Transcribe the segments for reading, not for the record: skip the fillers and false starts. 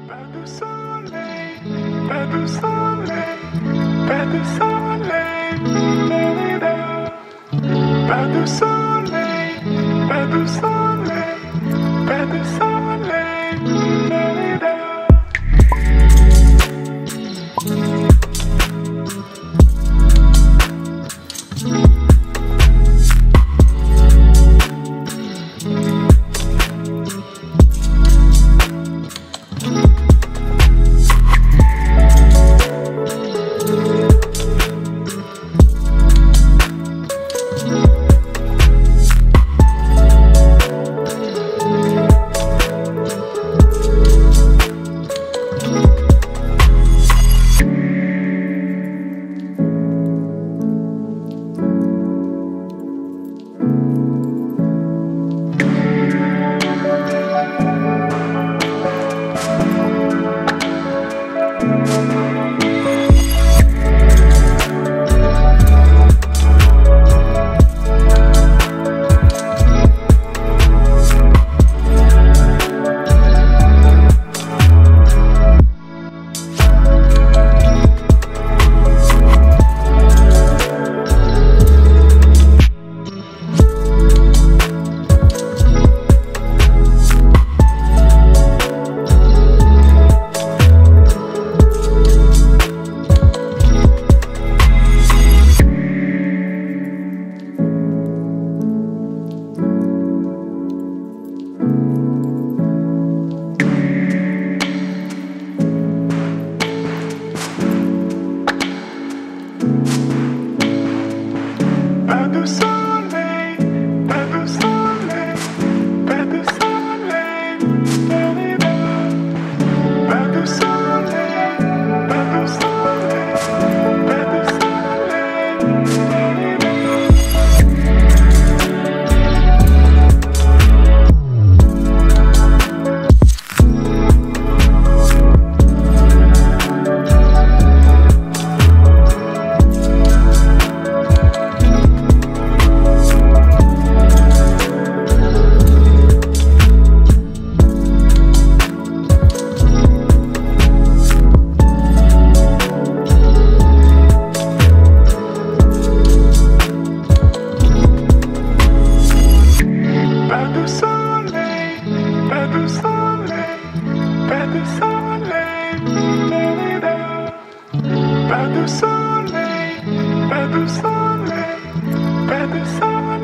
Pas de soleil, pas de soleil, pas de soleil, pas de soleil, pas de soleil, pas de soleil, pas de soleil, pas de soleil, pas de soleil, pas de soleil, pas de soleil, pas de Pas de soleil, pas de soleil, pas de soleil, pas de soleil, pas de soleil, pas de soleil.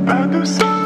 Pas de soleil.